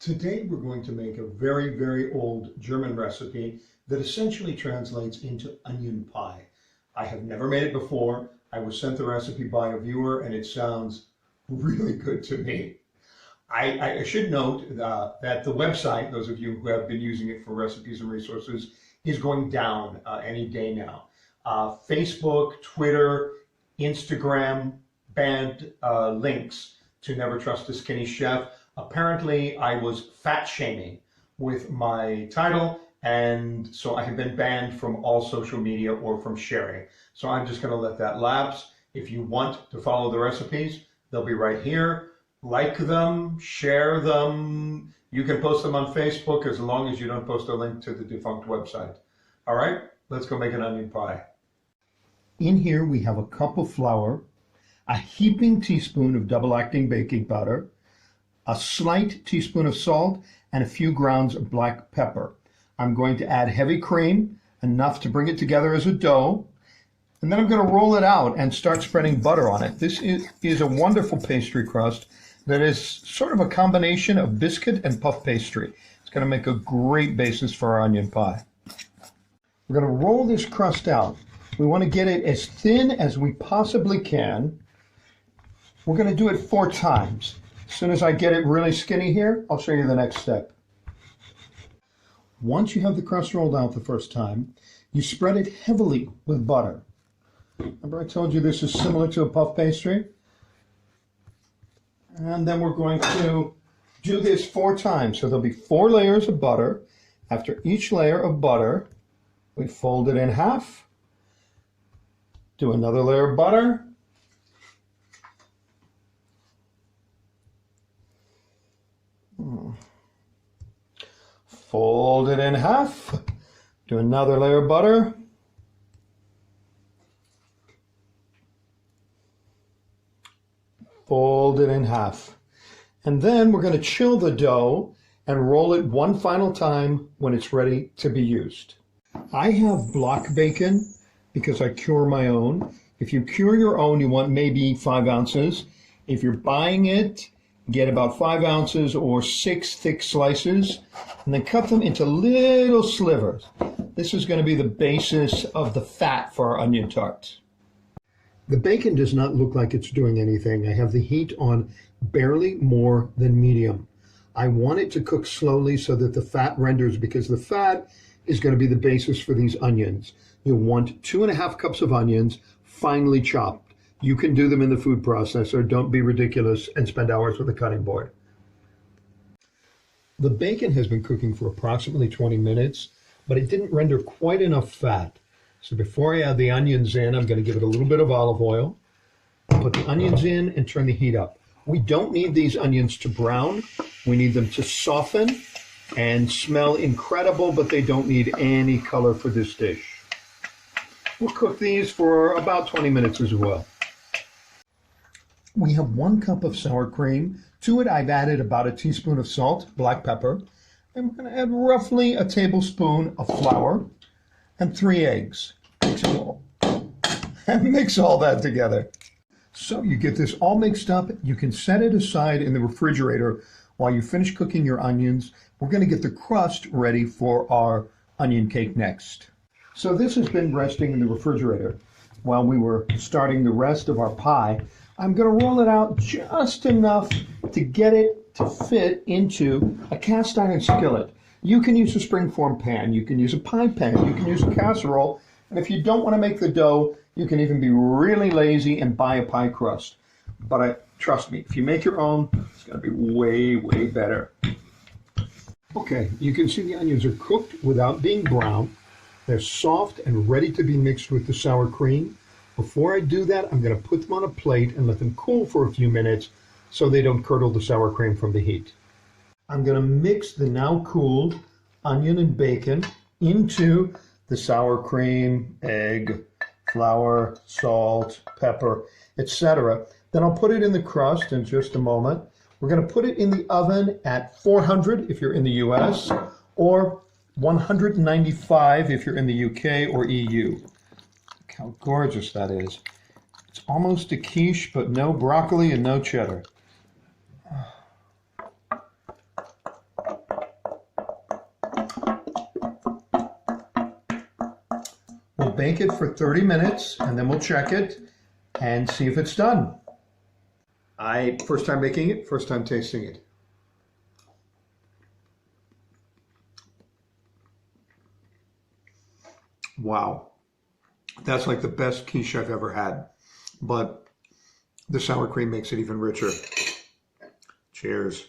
Today we're going to make a very, very old German recipe that essentially translates into onion pie. I have never made it before. I was sent the recipe by a viewer and it sounds really good to me. I should note that the website, those of you who have been using it for recipes and resources, is going down any day now. Facebook, Twitter, Instagram banned links to Never Trust a Skinny Chef. Apparently, I was fat shaming with my title, and so I have been banned from all social media or from sharing. So I'm just going to let that lapse. If you want to follow the recipes, they'll be right here. Like them, share them. You can post them on Facebook as long as you don't post a link to the defunct website. All right, let's go make an onion pie. In here we have a cup of flour, a heaping teaspoon of double-acting baking powder, a slight teaspoon of salt, and a few grounds of black pepper. I'm going to add heavy cream, enough to bring it together as a dough, and then I'm going to roll it out and start spreading butter on it. This is a wonderful pastry crust that is sort of a combination of biscuit and puff pastry. It's going to make a great basis for our onion pie. We're going to roll this crust out. We want to get it as thin as we possibly can. We're going to do it 4 times. As soon as I get it really skinny here, I'll show you the next step. Once you have the crust rolled out the first time, you spread it heavily with butter. Remember I told you this is similar to a puff pastry? And then we're going to do this 4 times. So there'll be 4 layers of butter. After each layer of butter, we fold it in half. Do another layer of butter. Fold it in half. Do another layer of butter. Fold it in half. And then we're going to chill the dough and roll it one final time when it's ready to be used. I have block bacon because I cure my own. If you cure your own, you want maybe 5 ounces. If you're buying it, get about 5 ounces or 6 thick slices, and then cut them into little slivers. This is going to be the basis of the fat for our onion tarts. The bacon does not look like it's doing anything. I have the heat on barely more than medium. I want it to cook slowly so that the fat renders, because the fat is going to be the basis for these onions. You'll want 2½ cups of onions, finely chopped. You can do them in the food processor. Don't be ridiculous and spend hours with a cutting board. The bacon has been cooking for approximately 20 minutes, but it didn't render quite enough fat. So before I add the onions in, I'm going to give it a little bit of olive oil, put the onions in and turn the heat up. We don't need these onions to brown. We need them to soften and smell incredible, but they don't need any color for this dish. We'll cook these for about 20 minutes as well. We have 1 cup of sour cream. To it, I've added about a teaspoon of salt, black pepper, and we're going to add roughly a tablespoon of flour and 3 eggs. Mix it all. And mix all that together. So you get this all mixed up. You can set it aside in the refrigerator while you finish cooking your onions. We're going to get the crust ready for our onion cake next. So this has been resting in the refrigerator while we were starting the rest of our pie. I'm going to roll it out just enough to get it to fit into a cast iron skillet. You can use a springform pan, you can use a pie pan, you can use a casserole, and if you don't want to make the dough, you can even be really lazy and buy a pie crust. But trust me, if you make your own, it's going to be way, way better. Okay, you can see the onions are cooked without being brown. They're soft and ready to be mixed with the sour cream. Before I do that, I'm going to put them on a plate and let them cool for a few minutes so they don't curdle the sour cream from the heat. I'm going to mix the now cooled onion and bacon into the sour cream, egg, flour, salt, pepper, etc. Then I'll put it in the crust in just a moment. We're going to put it in the oven at 400 if you're in the US, or 195 if you're in the UK or EU. Look how gorgeous that is. It's almost a quiche, but no broccoli and no cheddar. bake it for 30 minutes and then we'll check it and see if it's done. First time making it, first time tasting it. Wow. That's like the best quiche I've ever had. But the sour cream makes it even richer. Cheers.